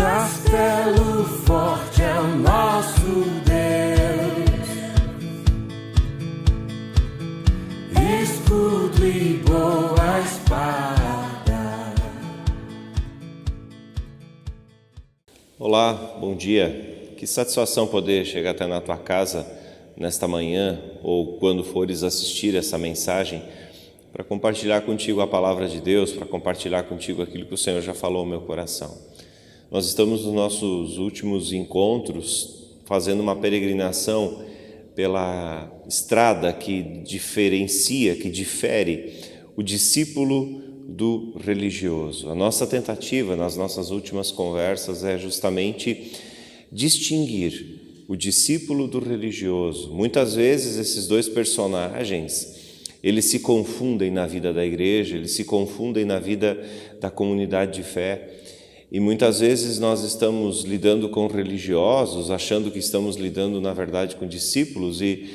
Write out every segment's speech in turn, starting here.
Castelo forte é o nosso Deus, escudo e boa espada. Olá, bom dia. Que satisfação poder chegar até na tua casa nesta manhã ou quando fores assistir essa mensagem para compartilhar contigo a palavra de Deus, para compartilhar contigo aquilo que o Senhor já falou ao meu coração. Nós estamos nos nossos últimos encontros fazendo uma peregrinação pela estrada que diferencia, que difere o discípulo do religioso. A nossa tentativa nas nossas últimas conversas é justamente distinguir o discípulo do religioso. Muitas vezes esses dois personagens, eles se confundem na vida da igreja, eles se confundem na vida da comunidade de fé. E muitas vezes nós estamos lidando com religiosos, achando que estamos lidando, na verdade, com discípulos e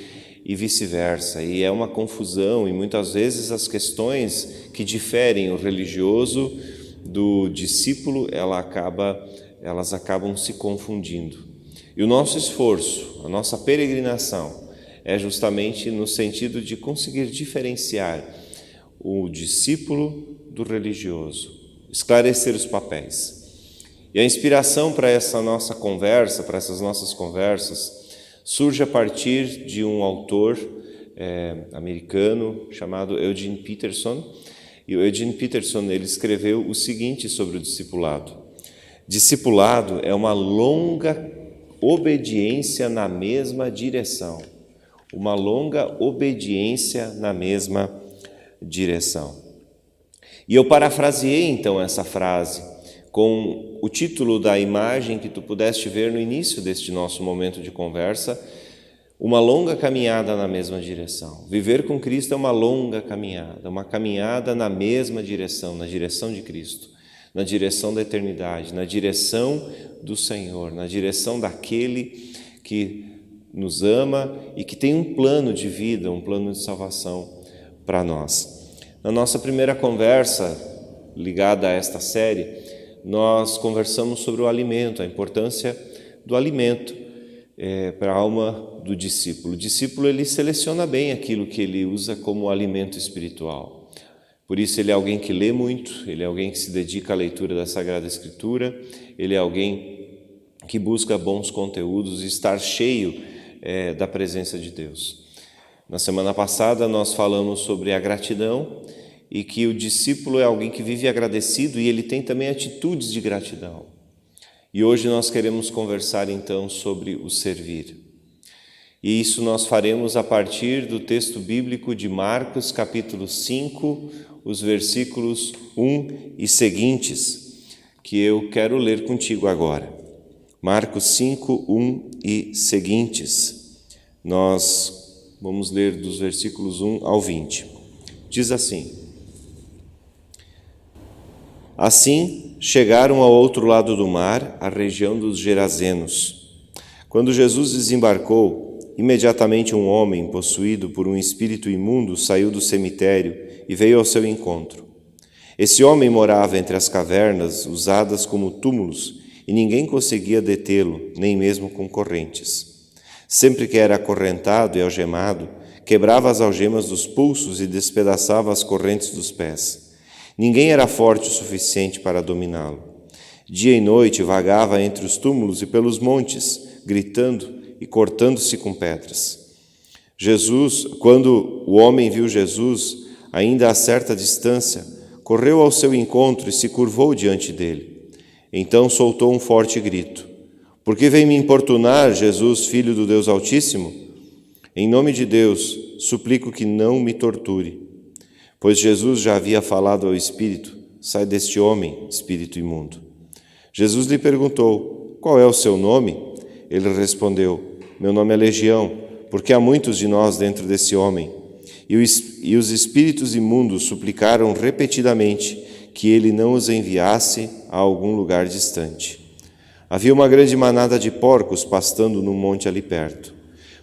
vice-versa. E é uma confusão, e muitas vezes as questões que diferem o religioso do discípulo, elas acabam se confundindo. E o nosso esforço, a nossa peregrinação, é justamente no sentido de conseguir diferenciar o discípulo do religioso, esclarecer os papéis. E a inspiração para essa nossa conversa, para essas nossas conversas, surge a partir de um autor americano chamado Eugene Peterson. E o Eugene Peterson, ele escreveu o seguinte sobre o discipulado: discipulado é uma longa obediência na mesma direção. Uma longa obediência na mesma direção. E eu parafraseei então essa frase com o título da imagem que tu pudeste ver no início deste nosso momento de conversa: uma longa caminhada na mesma direção. Viver com Cristo é uma longa caminhada, uma caminhada na mesma direção, na direção de Cristo, na direção da eternidade, na direção do Senhor, na direção daquele que nos ama e que tem um plano de vida, um plano de salvação para nós. Na nossa primeira conversa ligada a esta série, nós conversamos sobre o alimento, a importância do alimento para a alma do discípulo. O discípulo, ele seleciona bem aquilo que ele usa como alimento espiritual. Por isso ele é alguém que lê muito, ele é alguém que se dedica à leitura da Sagrada Escritura, ele é alguém que busca bons conteúdos e estar cheio da presença de Deus. Na semana passada nós falamos sobre a gratidão e que o discípulo é alguém que vive agradecido e ele tem também atitudes de gratidão. E hoje nós queremos conversar então sobre o servir. E isso nós faremos a partir do texto bíblico de Marcos, capítulo 5, os versículos 1 e seguintes, que eu quero ler contigo agora. Marcos 5, 1 e seguintes. Nós vamos ler dos versículos 1 ao 20. Diz assim: Assim, chegaram ao outro lado do mar, a região dos Gerazenos. Quando Jesus desembarcou, imediatamente um homem, possuído por um espírito imundo, saiu do cemitério e veio ao seu encontro. Esse homem morava entre as cavernas, usadas como túmulos, e ninguém conseguia detê-lo, nem mesmo com correntes. Sempre que era acorrentado e algemado, quebrava as algemas dos pulsos e despedaçava as correntes dos pés. Ninguém era forte o suficiente para dominá-lo. Dia e noite vagava entre os túmulos e pelos montes, gritando e cortando-se com pedras. Quando o homem viu Jesus, ainda a certa distância, correu ao seu encontro e se curvou diante dele. Então soltou um forte grito: Por que vem me importunar, Jesus, Filho do Deus Altíssimo? Em nome de Deus, suplico que não me torture. Pois Jesus já havia falado ao espírito: Sai deste homem, espírito imundo. Jesus lhe perguntou: Qual é o seu nome? Ele respondeu: Meu nome é Legião, porque há muitos de nós dentro desse homem. E os espíritos imundos suplicaram repetidamente que ele não os enviasse a algum lugar distante. Havia uma grande manada de porcos pastando num monte ali perto.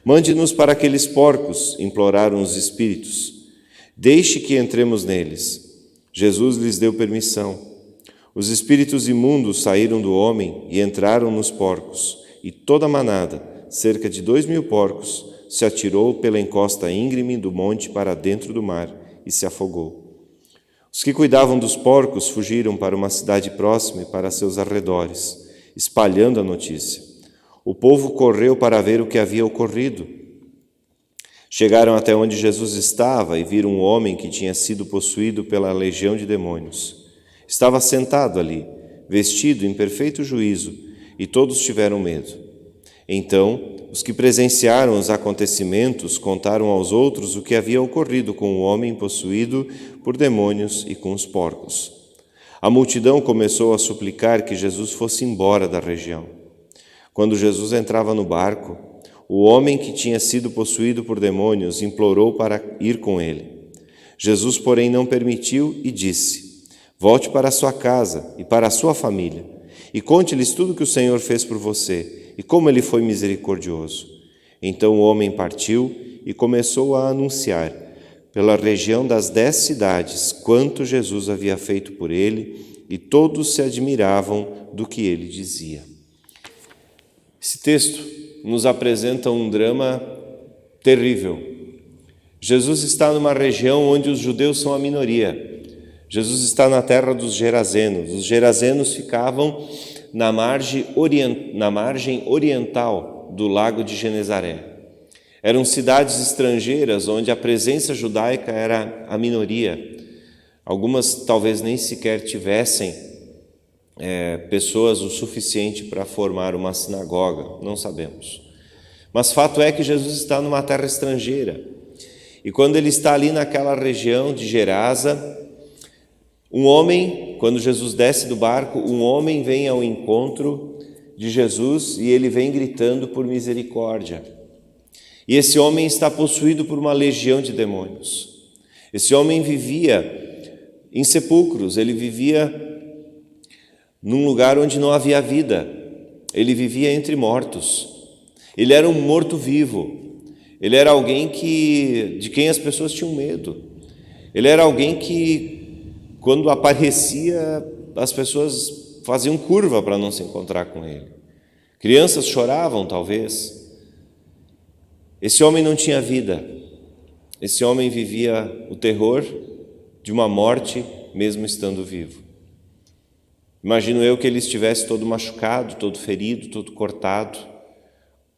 Mande-nos para aqueles porcos, imploraram os espíritos. Deixe que entremos neles. Jesus lhes deu permissão. Os espíritos imundos saíram do homem e entraram nos porcos, e toda a manada, cerca de 2.000 porcos, se atirou pela encosta íngreme do monte para dentro do mar e se afogou. Os que cuidavam dos porcos fugiram para uma cidade próxima e para seus arredores, espalhando a notícia. O povo correu para ver o que havia ocorrido. Chegaram até onde Jesus estava e viram um homem que tinha sido possuído pela legião de demônios. Estava sentado ali, vestido em perfeito juízo, e todos tiveram medo. Então, os que presenciaram os acontecimentos contaram aos outros o que havia ocorrido com o homem possuído por demônios e com os porcos. A multidão começou a suplicar que Jesus fosse embora da região. Quando Jesus entrava no barco, o homem que tinha sido possuído por demônios implorou para ir com ele. Jesus, porém, não permitiu e disse: volte para a sua casa e para a sua família, e conte-lhes tudo o que o Senhor fez por você e como ele foi misericordioso. Então o homem partiu e começou a anunciar pela região das 10 cidades quanto Jesus havia feito por ele, e todos se admiravam do que ele dizia. Esse texto nos apresenta um drama terrível. Jesus está numa região onde os judeus são a minoria. Jesus está na terra dos Gerazenos. Os Gerazenos ficavam na margem oriental do lago de Genezaré. Eram cidades estrangeiras onde a presença judaica era a minoria. Algumas talvez nem sequer tivessem pessoas o suficiente para formar uma sinagoga, não sabemos. Mas fato é que Jesus está numa terra estrangeira. E quando ele está ali naquela região de Gerasa, um homem, quando Jesus desce do barco, um homem vem ao encontro de Jesus e ele vem gritando por misericórdia. E esse homem está possuído por uma legião de demônios. Esse homem vivia em sepulcros, ele vivia num lugar onde não havia vida. Ele vivia entre mortos. Ele era um morto-vivo. Ele era alguém de quem as pessoas tinham medo. Ele era alguém que, quando aparecia, as pessoas faziam curva para não se encontrar com ele. Crianças choravam, talvez. Esse homem não tinha vida. Esse homem vivia o terror de uma morte, mesmo estando vivo. Imagino eu que ele estivesse todo machucado, todo ferido, todo cortado,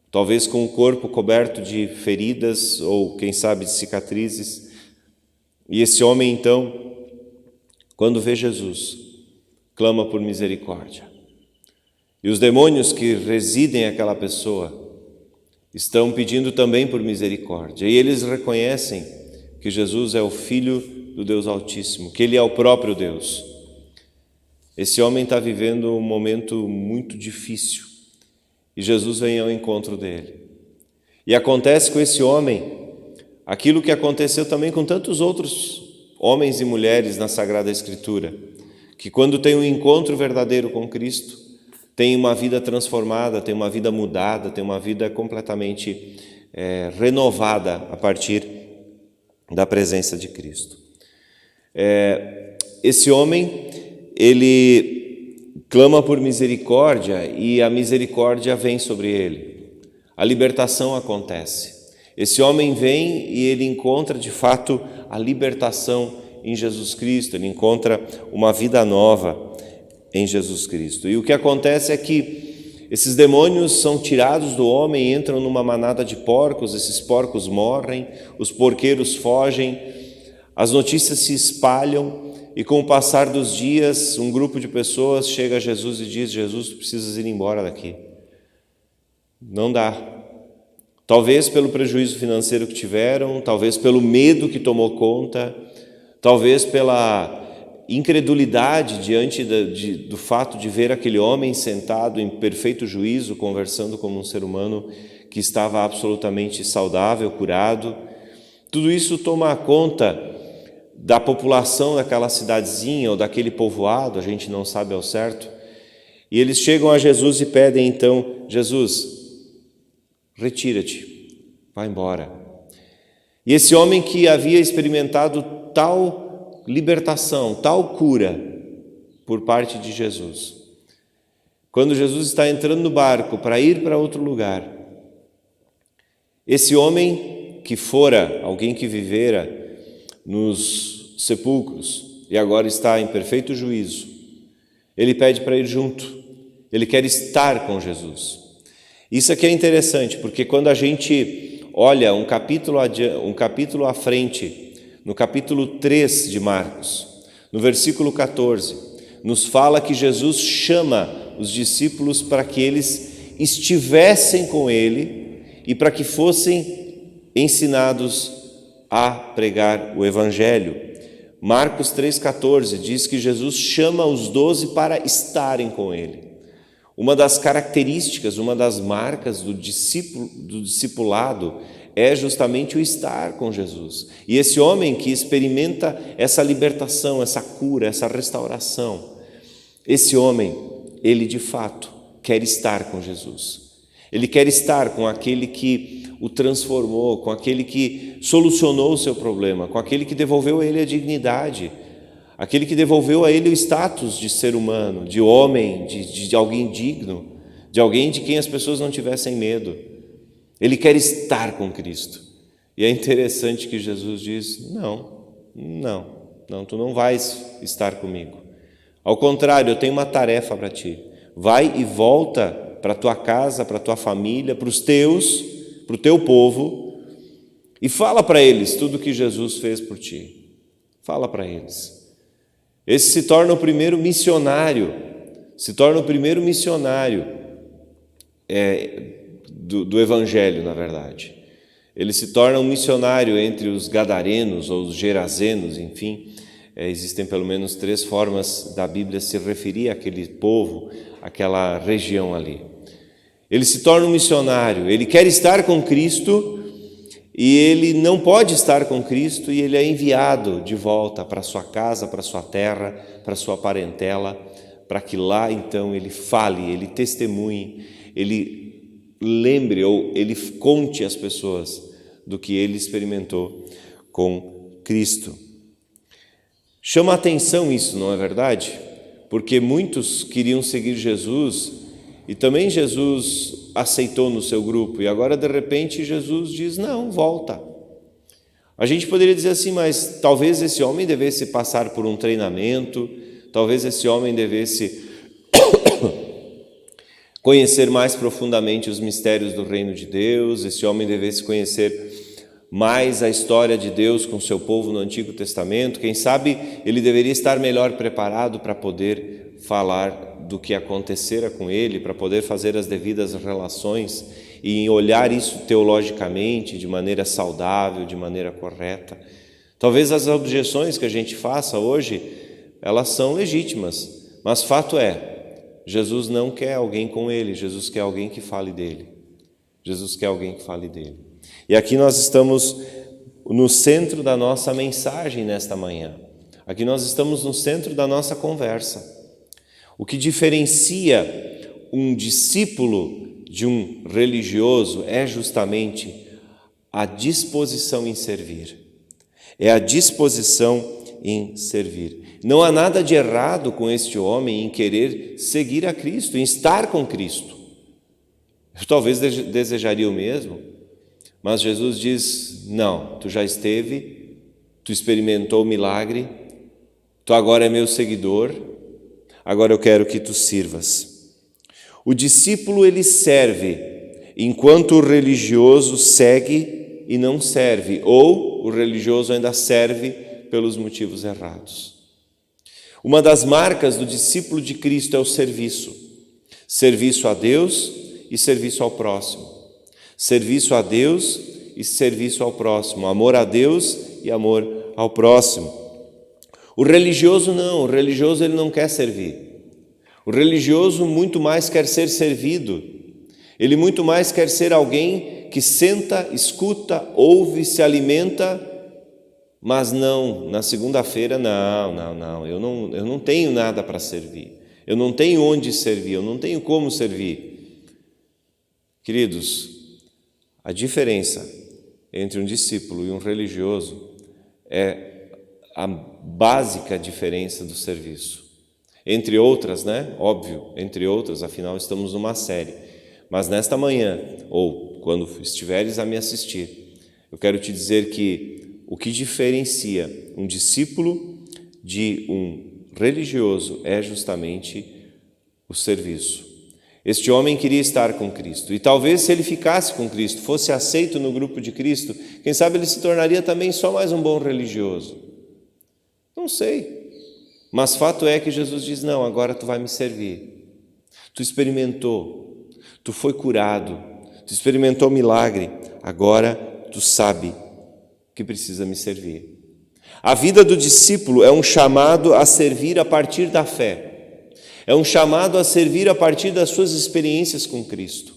talvez com o corpo coberto de feridas ou, quem sabe, de cicatrizes. E esse homem, então, quando vê Jesus, clama por misericórdia. E os demônios que residem naquela pessoa estão pedindo também por misericórdia. E eles reconhecem que Jesus é o Filho do Deus Altíssimo, que Ele é o próprio Deus. Esse homem está vivendo um momento muito difícil e Jesus vem ao encontro dele. E acontece com esse homem aquilo que aconteceu também com tantos outros homens e mulheres na Sagrada Escritura, que quando tem um encontro verdadeiro com Cristo, tem uma vida transformada, tem uma vida mudada, tem uma vida completamente renovada a partir da presença de Cristo. Esse homem, ele clama por misericórdia e a misericórdia vem sobre ele. A libertação acontece. Esse homem vem e ele encontra de fato a libertação em Jesus Cristo, ele encontra uma vida nova em Jesus Cristo. E o que acontece é que esses demônios são tirados do homem, entram numa manada de porcos, esses porcos morrem, os porqueiros fogem, as notícias se espalham e com o passar dos dias, um grupo de pessoas chega a Jesus e diz: Jesus, tu precisas ir embora daqui. Não dá. Talvez pelo prejuízo financeiro que tiveram, talvez pelo medo que tomou conta, talvez pela incredulidade diante do fato de ver aquele homem sentado em perfeito juízo, conversando como um ser humano que estava absolutamente saudável, curado. Tudo isso toma conta da população daquela cidadezinha ou daquele povoado, a gente não sabe ao certo. E eles chegam a Jesus e pedem então: Jesus, retira-te, vai embora. E esse homem que havia experimentado tal libertação, tal cura, por parte de Jesus. Quando Jesus está entrando no barco para ir para outro lugar, esse homem que fora alguém que vivera nos sepulcros e agora está em perfeito juízo, ele pede para ir junto, ele quer estar com Jesus. Isso aqui é interessante, porque quando a gente olha um capítulo à frente, no capítulo 3 de Marcos, no versículo 14, nos fala que Jesus chama os discípulos para que eles estivessem com ele e para que fossem ensinados a pregar o Evangelho. Marcos 3,14 diz que Jesus chama os 12 para estarem com ele. Uma das características, uma das marcas do discipulado é justamente o estar com Jesus. E esse homem que experimenta essa libertação, essa cura, essa restauração, esse homem, ele de fato quer estar com Jesus. Ele quer estar com aquele que o transformou, com aquele que solucionou o seu problema, com aquele que devolveu a ele a dignidade, aquele que devolveu a ele o status de ser humano, de homem, de alguém digno, de alguém de quem as pessoas não tivessem medo. Ele quer estar com Cristo. E é interessante que Jesus diz, não, tu não vais estar comigo. Ao contrário, eu tenho uma tarefa para ti. Vai e volta para a tua casa, para a tua família, para os teus, para o teu povo, e fala para eles tudo o que Jesus fez por ti. Fala para eles. Esse se torna o primeiro missionário, do Evangelho, na verdade. Ele se torna um missionário entre os gadarenos ou os gerazenos, enfim. Existem pelo menos 3 formas da Bíblia se referir àquele povo, àquela região ali. Ele se torna um missionário, ele quer estar com Cristo e ele não pode estar com Cristo e ele é enviado de volta para sua casa, para sua terra, para sua parentela, para que lá então ele fale, ele testemunhe, ele lembre ou ele conte às pessoas do que ele experimentou com Cristo. Chama a atenção isso, não é verdade? Porque muitos queriam seguir Jesus e também Jesus aceitou no seu grupo e agora de repente Jesus diz, não, volta. A gente poderia dizer assim, mas talvez esse homem devesse passar por um treinamento, talvez esse homem devesse conhecer mais profundamente os mistérios do reino de Deus, esse homem devesse conhecer mais a história de Deus com seu povo no Antigo Testamento, quem sabe ele deveria estar melhor preparado para poder falar do que acontecera com ele, para poder fazer as devidas relações e olhar isso teologicamente, de maneira saudável, de maneira correta. Talvez as objeções que a gente faça hoje, elas são legítimas, mas fato é, Jesus não quer alguém com ele, Jesus quer alguém que fale dele. Jesus quer alguém que fale dele. E aqui nós estamos no centro da nossa mensagem nesta manhã. Aqui nós estamos no centro da nossa conversa. O que diferencia um discípulo de um religioso é justamente a disposição em servir. É a disposição em servir. Não há nada de errado com este homem em querer seguir a Cristo, em estar com Cristo. Eu talvez desejaria o mesmo, mas Jesus diz, não, tu já esteve, tu experimentou o milagre, tu agora é meu seguidor, agora eu quero que tu sirvas. O discípulo, ele serve, enquanto o religioso segue e não serve, ou o religioso ainda serve pelos motivos errados. Uma das marcas do discípulo de Cristo é o serviço. Serviço a Deus e serviço ao próximo. Serviço a Deus e serviço ao próximo. Amor a Deus e amor ao próximo. O religioso não, o religioso ele não quer servir. O religioso muito mais quer ser servido. Ele muito mais quer ser alguém que senta, escuta, ouve, se alimenta, mas não, na segunda-feira eu não tenho nada para servir. Eu não tenho onde servir, eu não tenho como servir. Queridos, a diferença entre um discípulo e um religioso é a básica diferença do serviço. Entre outras, né? Óbvio, entre outras, afinal estamos numa série. Mas nesta manhã, ou quando estiveres a me assistir, eu quero te dizer que o que diferencia um discípulo de um religioso é justamente o serviço. Este homem queria estar com Cristo, e talvez se ele ficasse com Cristo, fosse aceito no grupo de Cristo, quem sabe ele se tornaria também só mais um bom religioso. Não sei, mas fato é que Jesus diz, não, agora tu vai me servir. Tu experimentou, tu foi curado, tu experimentou milagre, agora tu sabe que precisa me servir. A vida do discípulo é um chamado a servir a partir da fé. É um chamado a servir a partir das suas experiências com Cristo.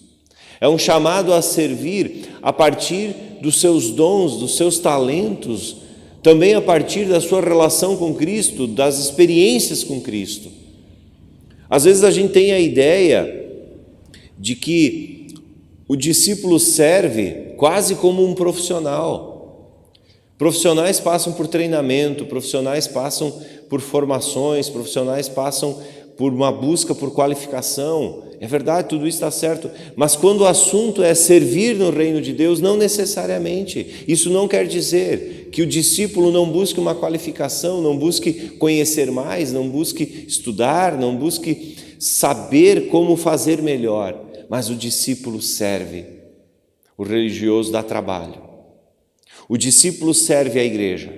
É um chamado a servir a partir dos seus dons, dos seus talentos, também a partir da sua relação com Cristo, das experiências com Cristo. Às vezes a gente tem a ideia de que o discípulo serve quase como um profissional. Profissionais passam por treinamento, profissionais passam por formações, profissionais passam por uma busca por qualificação. É verdade, tudo isso está certo, mas quando o assunto é servir no reino de Deus, não necessariamente. Isso não quer dizer que o discípulo não busque uma qualificação, não busque conhecer mais, não busque estudar, não busque saber como fazer melhor, mas o discípulo serve. O religioso dá trabalho. O discípulo serve a igreja.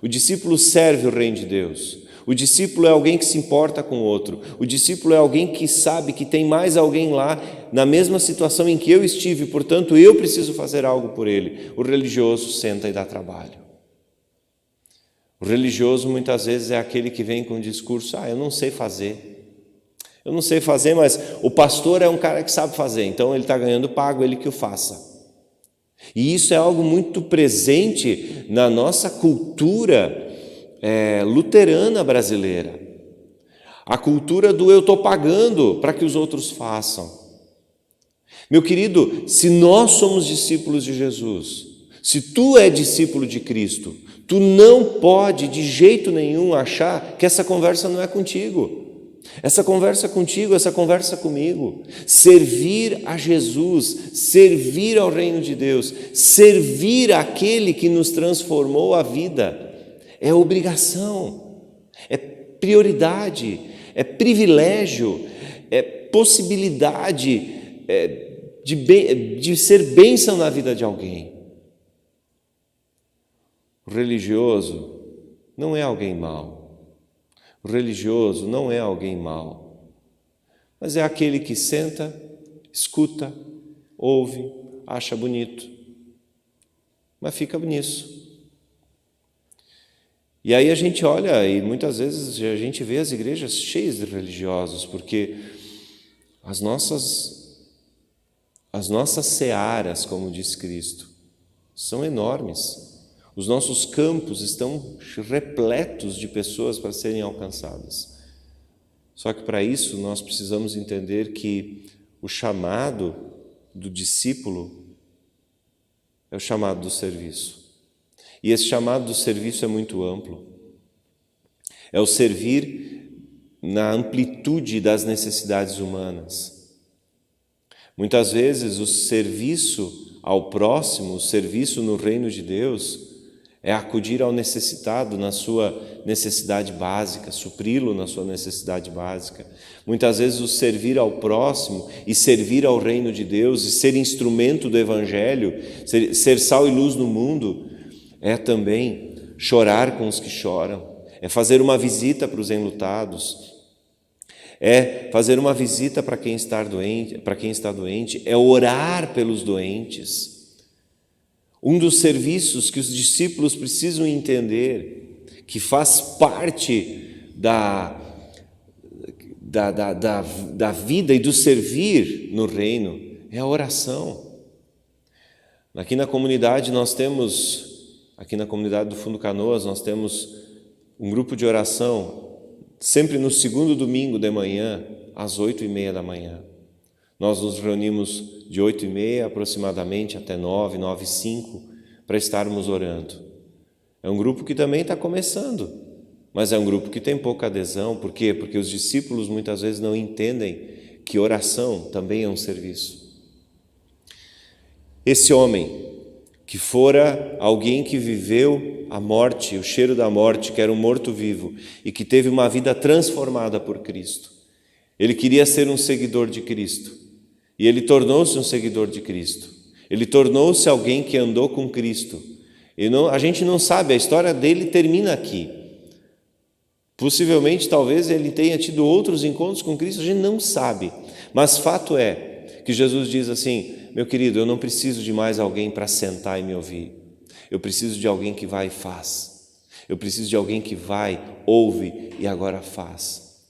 O discípulo serve o reino de Deus. O discípulo é alguém que se importa com o outro. O discípulo é alguém que sabe que tem mais alguém lá na mesma situação em que eu estive, portanto eu preciso fazer algo por ele. O religioso senta e dá trabalho. O religioso muitas vezes é aquele que vem com o discurso, eu não sei fazer. Eu não sei fazer, mas o pastor é um cara que sabe fazer, então ele está ganhando pago, ele que o faça. E isso é algo muito presente na nossa cultura luterana brasileira. A cultura do eu estou pagando para que os outros façam. Meu querido, se nós somos discípulos de Jesus, se tu é discípulo de Cristo, tu não pode de jeito nenhum achar que essa conversa não é contigo. Essa conversa contigo, essa conversa comigo. Servir a Jesus, servir ao reino de Deus, servir aquele que nos transformou a vida, é obrigação, é prioridade, é privilégio, é possibilidade de ser bênção na vida de alguém. O religioso não é alguém mau. O religioso não é alguém mau, mas é aquele que senta, escuta, ouve, acha bonito, mas fica nisso. E aí a gente olha e muitas vezes a gente vê as igrejas cheias de religiosos, porque as nossas searas, como diz Cristo, são enormes. Os nossos campos estão repletos de pessoas para serem alcançadas. Só que para isso nós precisamos entender que o chamado do discípulo é o chamado do serviço. E esse chamado do serviço é muito amplo. É o servir na amplitude das necessidades humanas. Muitas vezes o serviço ao próximo, o serviço no reino de Deus, é acudir ao necessitado na sua necessidade básica, supri-lo na sua necessidade básica. Muitas vezes o servir ao próximo e servir ao reino de Deus e ser instrumento do Evangelho, ser sal e luz no mundo, é também chorar com os que choram, é fazer uma visita para os enlutados, é fazer uma visita para quem está doente, é orar pelos doentes. Um dos serviços que os discípulos precisam entender, que faz parte da vida e do servir no reino, é a oração. Aqui na comunidade na comunidade do Fundo Canoas, nós temos um grupo de oração, sempre no segundo domingo de manhã, às 8h30 da manhã. Nós nos reunimos de 8h30 aproximadamente até 9, 9h05 para estarmos orando. É um grupo que também está começando, mas é um grupo que tem pouca adesão. Por quê? Porque os discípulos muitas vezes não entendem que oração também é um serviço. Esse homem, que fora alguém que viveu a morte, o cheiro da morte, que era um morto-vivo, e que teve uma vida transformada por Cristo. Ele queria ser um seguidor de Cristo, e ele tornou-se um seguidor de Cristo. Ele tornou-se alguém que andou com Cristo. A gente não sabe, a história dele termina aqui. Possivelmente, talvez ele tenha tido outros encontros com Cristo, a gente não sabe. Mas fato é que Jesus diz assim: meu querido, eu não preciso de mais alguém para sentar e me ouvir. Eu preciso de alguém que vai e faz. Eu preciso de alguém que vai, ouve e agora faz.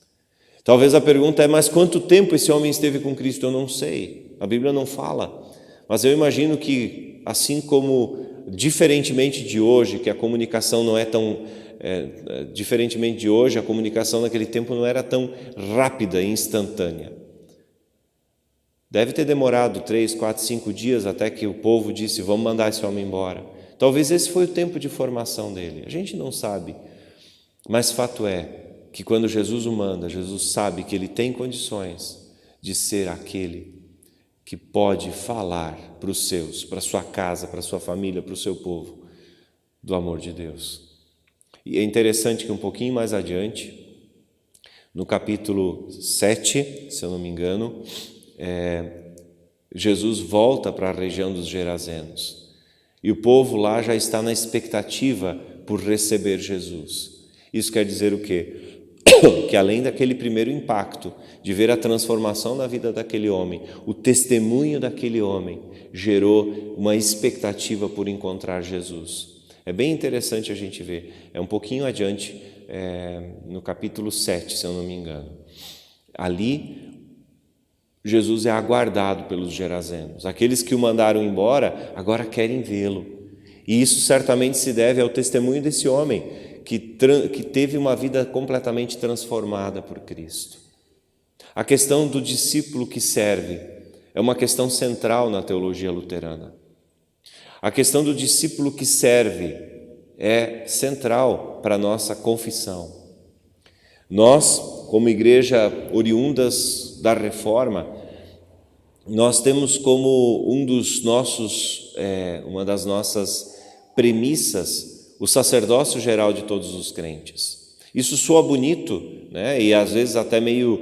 Talvez a pergunta é: mas quanto tempo esse homem esteve com Cristo? Eu não sei. A Bíblia não fala. Mas eu imagino que, assim como diferentemente de hoje, que a comunicação não é tão... diferentemente de hoje, a comunicação naquele tempo não era tão rápida e instantânea. Deve ter demorado 3, 4, 5 dias até que o povo disse: vamos mandar esse homem embora. Talvez esse foi o tempo de formação dele. A gente não sabe. Mas fato é que quando Jesus o manda, Jesus sabe que ele tem condições de ser aquele que pode falar para os seus, para a sua casa, para a sua família, para o seu povo, do amor de Deus. E é interessante que um pouquinho mais adiante, no capítulo 7, se eu não me engano, Jesus volta para a região dos Gerazenos. E o povo lá já está na expectativa por receber Jesus. Isso quer dizer o quê? Que além daquele primeiro impacto de ver a transformação na vida daquele homem, o testemunho daquele homem gerou uma expectativa por encontrar Jesus. É bem interessante a gente ver. É um pouquinho adiante, no capítulo 7, se eu não me engano. Ali, Jesus é aguardado pelos Gerazenos. Aqueles que o mandaram embora agora querem vê-lo. E isso certamente se deve ao testemunho desse homem que teve uma vida completamente transformada por Cristo. A questão do discípulo que serve é uma questão central na teologia luterana. A questão do discípulo que serve é central para a nossa confissão. Nós, como igreja oriundas da Reforma, nós temos como uma das nossas premissas o sacerdócio geral de todos os crentes. Isso soa bonito, né? E às vezes até meio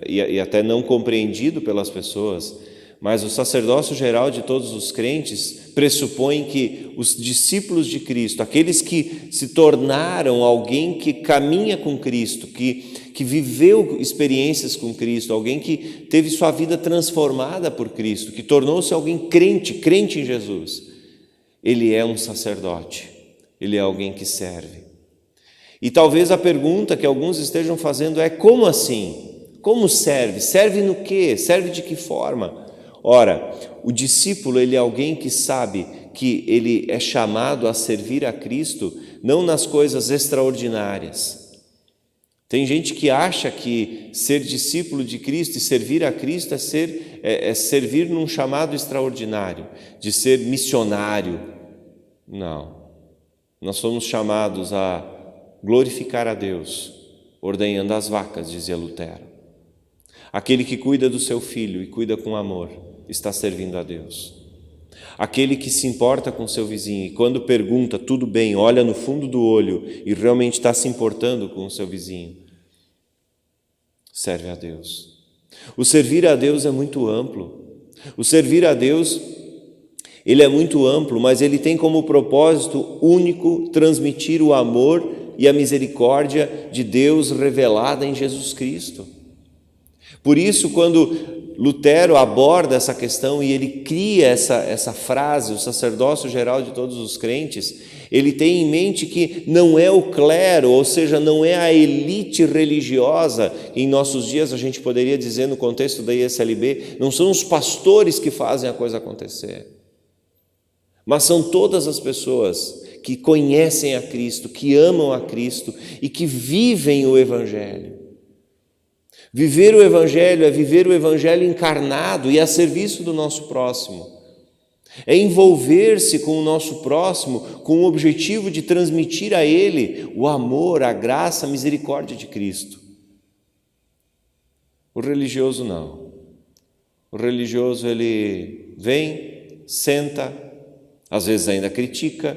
e até não compreendido pelas pessoas, mas o sacerdócio geral de todos os crentes pressupõe que os discípulos de Cristo, aqueles que se tornaram alguém que caminha com Cristo, que viveu experiências com Cristo, alguém que teve sua vida transformada por Cristo, que tornou-se alguém crente em Jesus, ele é um sacerdote, ele é alguém que serve. E talvez a pergunta que alguns estejam fazendo é: como assim? Como serve? Serve no quê? Serve de que forma? Ora, o discípulo, ele é alguém que sabe que ele é chamado a servir a Cristo não nas coisas extraordinárias. Tem gente que acha que ser discípulo de Cristo e servir a Cristo é servir num chamado extraordinário, de ser missionário. Não. Nós somos chamados a glorificar a Deus, ordenhando as vacas, dizia Lutero. Aquele que cuida do seu filho e cuida com amor está servindo a Deus. Aquele que se importa com seu vizinho e quando pergunta, tudo bem, olha no fundo do olho e realmente está se importando com o seu vizinho, serve a Deus. O servir a Deus é muito amplo. O servir a Deus, ele é muito amplo, mas ele tem como propósito único transmitir o amor e a misericórdia de Deus revelada em Jesus Cristo. Por isso, quando Lutero aborda essa questão e ele cria essa frase, o sacerdócio geral de todos os crentes, ele tem em mente que não é o clero, ou seja, não é a elite religiosa, em nossos dias a gente poderia dizer no contexto da ISLB, não são os pastores que fazem a coisa acontecer, mas são todas as pessoas que conhecem a Cristo, que amam a Cristo e que vivem o Evangelho. Viver o Evangelho é viver o Evangelho encarnado e a serviço do nosso próximo. É envolver-se com o nosso próximo com o objetivo de transmitir a ele o amor, a graça, a misericórdia de Cristo. O religioso não. O religioso, ele vem, senta, às vezes ainda critica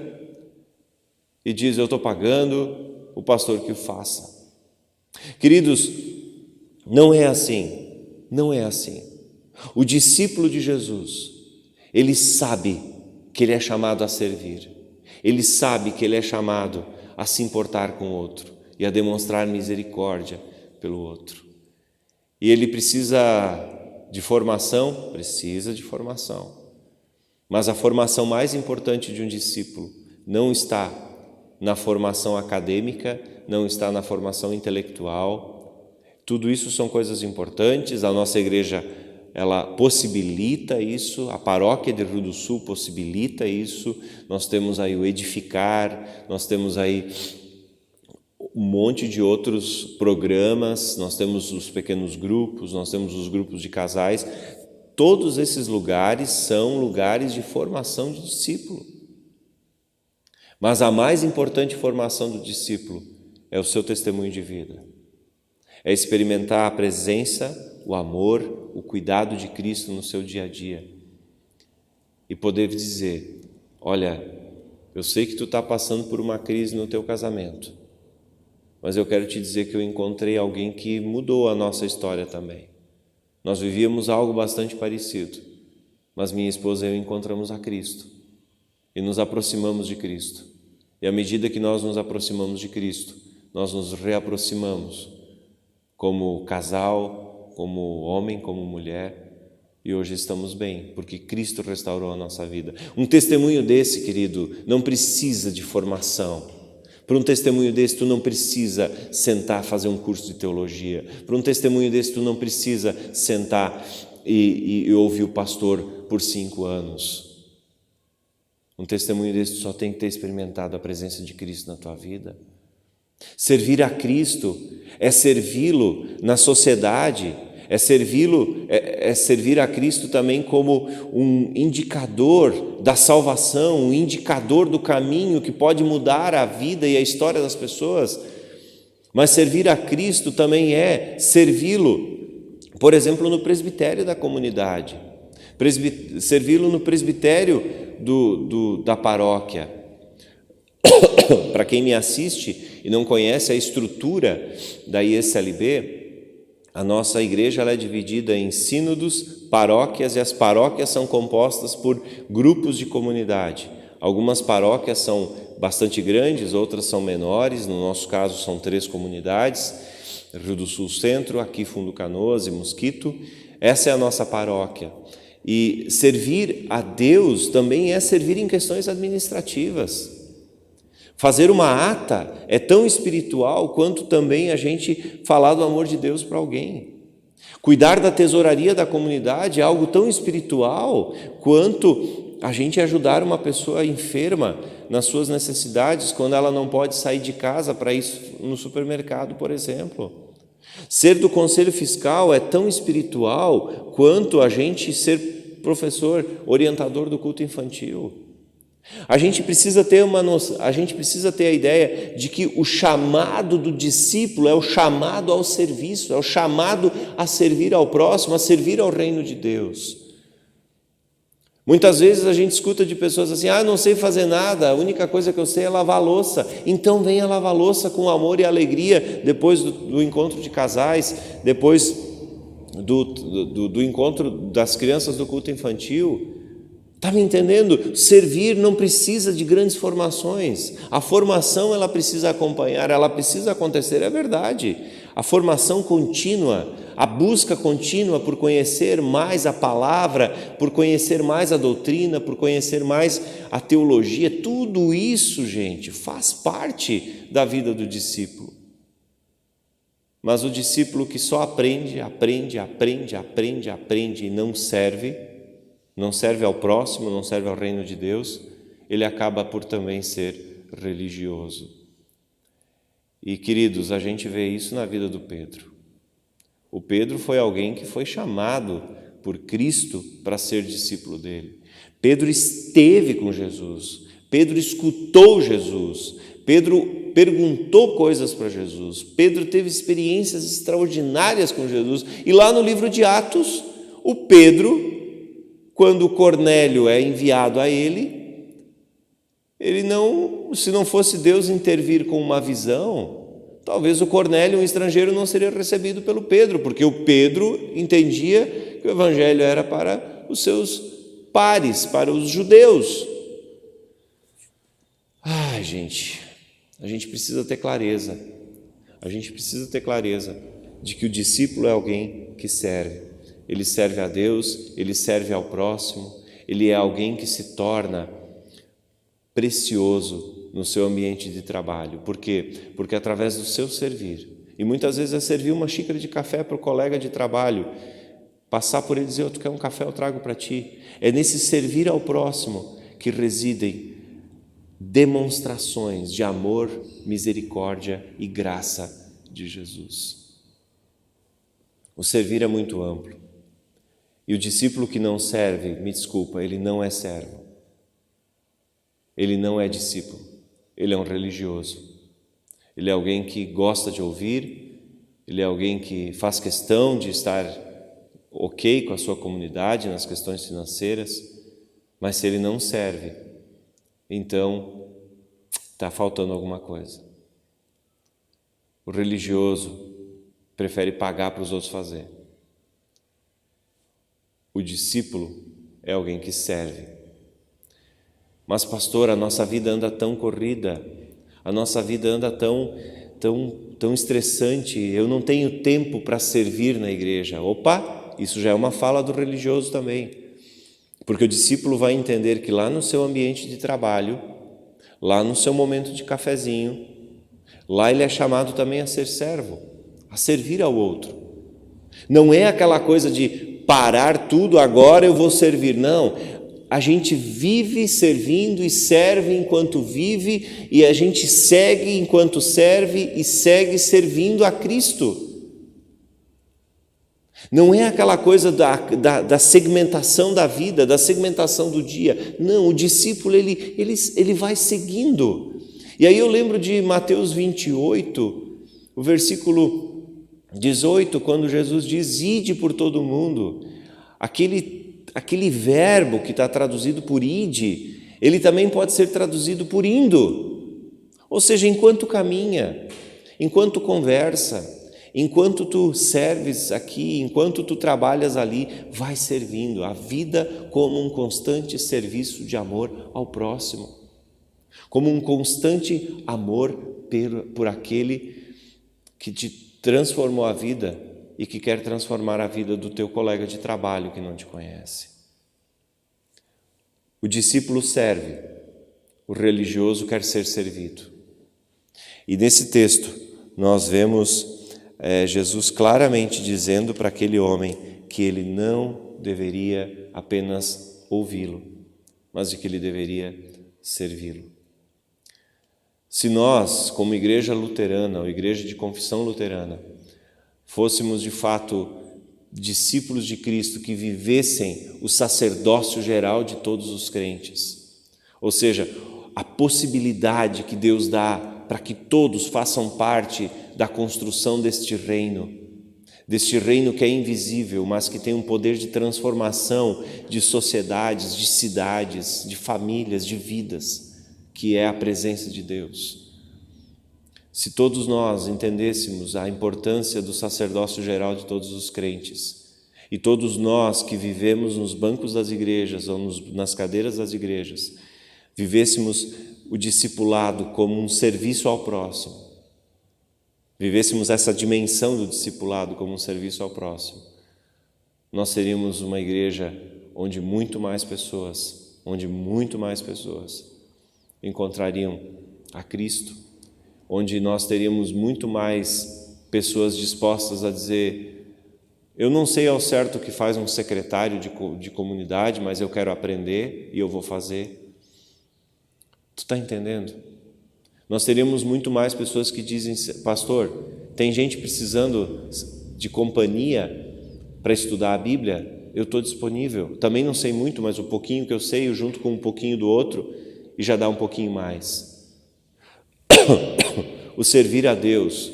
e diz: eu estou pagando, o pastor que o faça. Queridos, não é assim, não é assim. O discípulo de Jesus, ele sabe que ele é chamado a servir, ele sabe que ele é chamado a se importar com o outro e a demonstrar misericórdia pelo outro. E ele precisa de formação? Precisa de formação. Mas a formação mais importante de um discípulo não está na formação acadêmica, não está na formação intelectual. Tudo isso são coisas importantes, a nossa igreja, ela possibilita isso, a paróquia de Rio do Sul possibilita isso, nós temos aí o Edificar, nós temos aí um monte de outros programas, nós temos os pequenos grupos, nós temos os grupos de casais. Todos esses lugares são lugares de formação de discípulo. Mas a mais importante formação do discípulo é o seu testemunho de vida. É experimentar a presença, o amor, o cuidado de Cristo no seu dia a dia. E poder dizer: olha, eu sei que tu está passando por uma crise no teu casamento, mas eu quero te dizer que eu encontrei alguém que mudou a nossa história também. Nós vivíamos algo bastante parecido, mas minha esposa e eu encontramos a Cristo e nos aproximamos de Cristo. E à medida que nós nos aproximamos de Cristo, nós nos reaproximamos como casal, como homem, como mulher, e hoje estamos bem, porque Cristo restaurou a nossa vida. Um testemunho desse, querido, não precisa de formação. Para um testemunho desse, tu não precisa sentar, fazer um curso de teologia. Para um testemunho desse, tu não precisa sentar e ouvir o pastor por 5 anos. Um testemunho desse, tu só tem que ter experimentado a presença de Cristo na tua vida. Servir a Cristo é servi-lo na sociedade, é servir a Cristo também como um indicador da salvação, um indicador do caminho que pode mudar a vida e a história das pessoas. Mas servir a Cristo também é servi-lo, por exemplo, no presbitério da comunidade, servi-lo no presbitério da paróquia. Para quem me assiste e não conhece a estrutura da ISLB, a nossa igreja ela é dividida em sínodos, paróquias, e as paróquias são compostas por grupos de comunidade. Algumas paróquias são bastante grandes, outras são menores, no nosso caso são 3 comunidades, Rio do Sul Centro, aqui Fundo Canoas e Mosquito. Essa é a nossa paróquia. E servir a Deus também é servir em questões administrativas. Fazer uma ata é tão espiritual quanto também a gente falar do amor de Deus para alguém. Cuidar da tesouraria da comunidade é algo tão espiritual quanto a gente ajudar uma pessoa enferma nas suas necessidades quando ela não pode sair de casa para ir no supermercado, por exemplo. Ser do conselho fiscal é tão espiritual quanto a gente ser professor, orientador do culto infantil. A gente precisa ter a ideia de que o chamado do discípulo é o chamado ao serviço, é o chamado a servir ao próximo, a servir ao reino de Deus. Muitas vezes a gente escuta de pessoas assim: não sei fazer nada, a única coisa que eu sei é lavar a louça. Então venha lavar a louça com amor e alegria depois do encontro de casais, depois do encontro das crianças do culto infantil. Está me entendendo? Servir não precisa de grandes formações. A formação ela precisa acompanhar, ela precisa acontecer, é verdade. A formação contínua, a busca contínua por conhecer mais a palavra, por conhecer mais a doutrina, por conhecer mais a teologia, tudo isso, gente, faz parte da vida do discípulo. Mas o discípulo que só aprende e não serve ao próximo, não serve ao reino de Deus, ele acaba por também ser religioso. E, queridos, a gente vê isso na vida do Pedro. O Pedro foi alguém que foi chamado por Cristo para ser discípulo dele. Pedro esteve com Jesus, Pedro escutou Jesus, Pedro perguntou coisas para Jesus, Pedro teve experiências extraordinárias com Jesus. E lá no livro de Atos, o Pedro, quando Cornélio é enviado a ele não, se não fosse Deus intervir com uma visão, talvez o Cornélio, um estrangeiro, não seria recebido pelo Pedro, porque o Pedro entendia que o evangelho era para os seus pares, para os judeus. Ai, gente, a gente precisa ter clareza. A gente precisa ter clareza de que o discípulo é alguém que serve. Ele serve a Deus, ele serve ao próximo, ele é alguém que se torna precioso no seu ambiente de trabalho. Por quê? Porque através do seu servir, e muitas vezes é servir uma xícara de café para o colega de trabalho, passar por ele e dizer: tu quer um café, eu trago para ti. É nesse servir ao próximo que residem demonstrações de amor, misericórdia e graça de Jesus. O servir é muito amplo. E o discípulo que não serve, me desculpa, ele não é servo. Ele não é discípulo. Ele é um religioso. Ele é alguém que gosta de ouvir, ele é alguém que faz questão de estar ok com a sua comunidade nas questões financeiras, mas se ele não serve, então está faltando alguma coisa. O religioso prefere pagar para os outros fazer. O discípulo é alguém que serve. Mas, pastor, a nossa vida anda tão corrida, a nossa vida anda tão estressante, eu não tenho tempo para servir na igreja. Opa, isso já é uma fala do religioso também. Porque o discípulo vai entender que lá no seu ambiente de trabalho, lá no seu momento de cafezinho, lá ele é chamado também a ser servo, a servir ao outro. Não é aquela coisa de parar tudo, agora eu vou servir. Não, a gente vive servindo e serve enquanto vive, e a gente segue enquanto serve e segue servindo a Cristo. Não é aquela coisa da segmentação da vida, da segmentação do dia. Não, o discípulo ele vai seguindo. E aí eu lembro de Mateus 28, o versículo 18, quando Jesus diz: ide por todo o mundo. Aquele verbo que está traduzido por ide, ele também pode ser traduzido por indo. Ou seja, enquanto caminha, enquanto conversa, enquanto tu serves aqui, enquanto tu trabalhas ali, vai servindo. A vida como um constante serviço de amor ao próximo, como um constante amor por aquele que te transformou a vida e que quer transformar a vida do teu colega de trabalho que não te conhece. O discípulo serve, o religioso quer ser servido. E nesse texto nós vemos Jesus claramente dizendo para aquele homem que ele não deveria apenas ouvi-lo, mas de que ele deveria servi-lo. Se nós, como igreja luterana, ou igreja de confissão luterana, fôssemos de fato discípulos de Cristo que vivessem o sacerdócio geral de todos os crentes, ou seja, a possibilidade que Deus dá para que todos façam parte da construção deste reino que é invisível, mas que tem um poder de transformação de sociedades, de cidades, de famílias, de vidas, que é a presença de Deus. Se todos nós entendêssemos a importância do sacerdócio geral de todos os crentes, e todos nós que vivemos nos bancos das igrejas ou nas cadeiras das igrejas, vivêssemos o discipulado como um serviço ao próximo, vivêssemos essa dimensão do discipulado como um serviço ao próximo, nós seríamos uma igreja onde muito mais pessoas encontrariam a Cristo, onde nós teríamos muito mais pessoas dispostas a dizer: eu não sei ao certo o que faz um secretário de comunidade, mas eu quero aprender e eu vou fazer. Tu está entendendo? Nós teríamos muito mais pessoas que dizem: pastor, tem gente precisando de companhia para estudar a Bíblia, eu estou disponível. Também não sei muito, mas o pouquinho que eu sei, eu junto com um pouquinho do outro, e já dá um pouquinho mais. O servir a Deus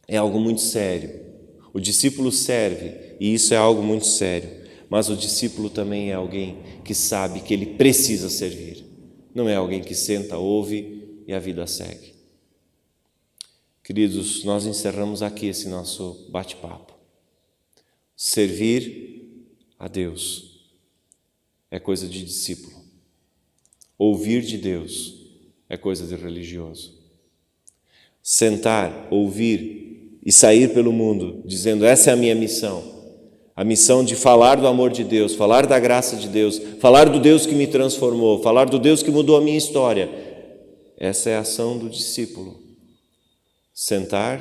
é algo muito sério. O discípulo serve, e isso é algo muito sério. Mas o discípulo também é alguém que sabe que ele precisa servir. Não é alguém que senta, ouve e a vida segue. Queridos, nós encerramos aqui esse nosso bate-papo. Servir a Deus é coisa de discípulo. Ouvir de Deus é coisa de religioso. Sentar, ouvir e sair pelo mundo dizendo: essa é a minha missão. A missão de falar do amor de Deus, falar da graça de Deus, falar do Deus que me transformou, falar do Deus que mudou a minha história. Essa é a ação do discípulo. Sentar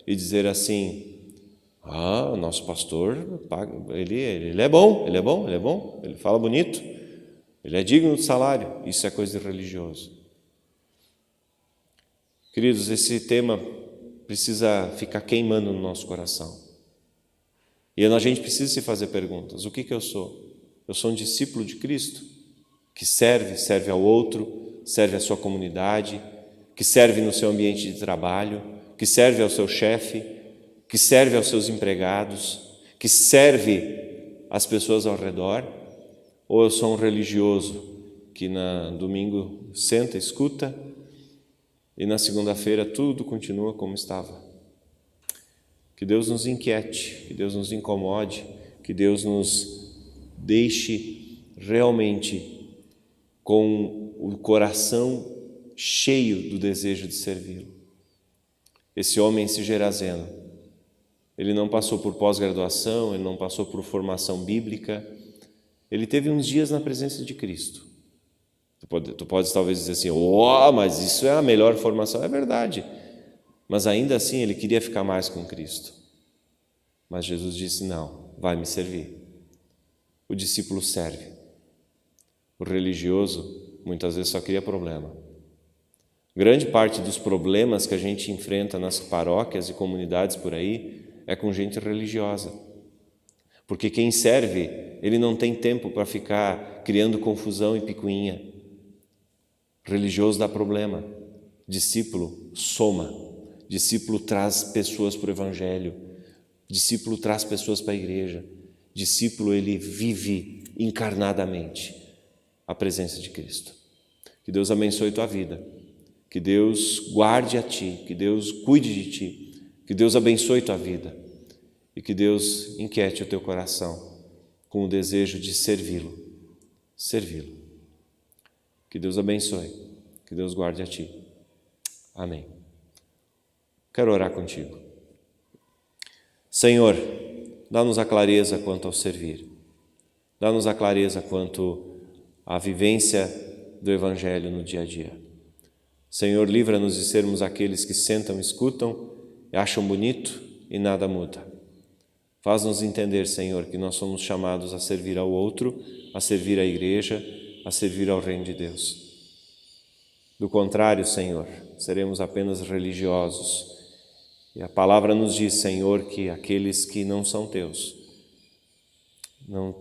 e dizer assim: o nosso pastor, ele é bom, ele fala bonito, ele é digno de salário. Isso é coisa de religioso. Queridos, esse tema precisa ficar queimando no nosso coração. E a gente precisa se fazer perguntas. O que eu sou? Eu sou um discípulo de Cristo, que serve ao outro, serve à sua comunidade, que serve no seu ambiente de trabalho, que serve ao seu chefe, que serve aos seus empregados, que serve às pessoas ao redor? Ou eu sou um religioso que no domingo senta, escuta, e na segunda-feira tudo continua como estava? Que Deus nos inquiete, que Deus nos incomode, que Deus nos deixe realmente com o coração cheio do desejo de servi-lo. Esse homem, esse Gerazeno, ele não passou por pós-graduação, ele não passou por formação bíblica, ele teve uns dias na presença de Cristo. Tu podes talvez dizer assim: mas isso é a melhor formação. É verdade. Mas ainda assim ele queria ficar mais com Cristo. Mas Jesus disse: não, vai me servir. O discípulo serve. O religioso muitas vezes só cria problema. Grande parte dos problemas que a gente enfrenta nas paróquias e comunidades por aí é com gente religiosa. Porque quem serve, ele não tem tempo para ficar criando confusão e picuinha. Religioso dá problema. Discípulo soma. Discípulo traz pessoas para o Evangelho. Discípulo traz pessoas para a igreja. Discípulo, ele vive encarnadamente a presença de Cristo. Que Deus abençoe tua vida. Que Deus guarde a ti. Que Deus cuide de ti. Que Deus abençoe tua vida. E que Deus inquiete o teu coração com o desejo de servi-lo. Servi-lo. Que Deus abençoe. Que Deus guarde a ti. Amém. Quero orar contigo. Senhor, dá-nos a clareza quanto ao servir. Dá-nos a clareza quanto à vivência do Evangelho no dia a dia. Senhor, livra-nos de sermos aqueles que sentam, escutam, acham bonito e nada muda. Faz-nos entender, Senhor, que nós somos chamados a servir ao outro, a servir à igreja, a servir ao reino de Deus. Do contrário, Senhor, seremos apenas religiosos. E a palavra nos diz, Senhor, que aqueles que não são teus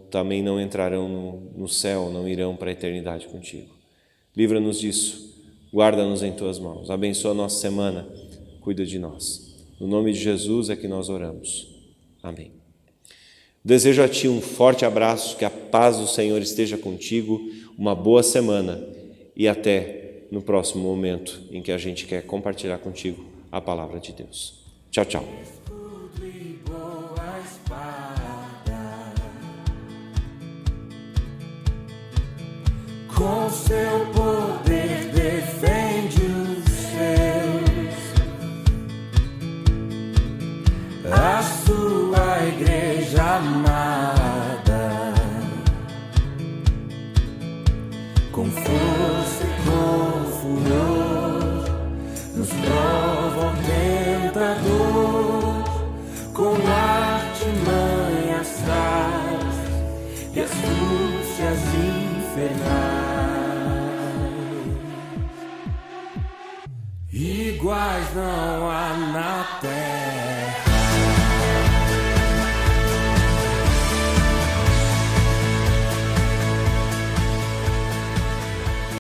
também não entrarão no céu, não irão para a eternidade contigo. Livra-nos disso, guarda-nos em tuas mãos, abençoa a nossa semana, cuida de nós. No nome de Jesus é que nós oramos. Amém. Desejo a ti um forte abraço, que a paz do Senhor esteja contigo, uma boa semana e até no próximo momento em que a gente quer compartilhar contigo a palavra de Deus. Tchau, tchau. Com seu poder defende os seus, a sua igreja amada, com força e com furor, nos prova o tentador, com artimanhas traz e astúcias infernais. Iguais não há na terra.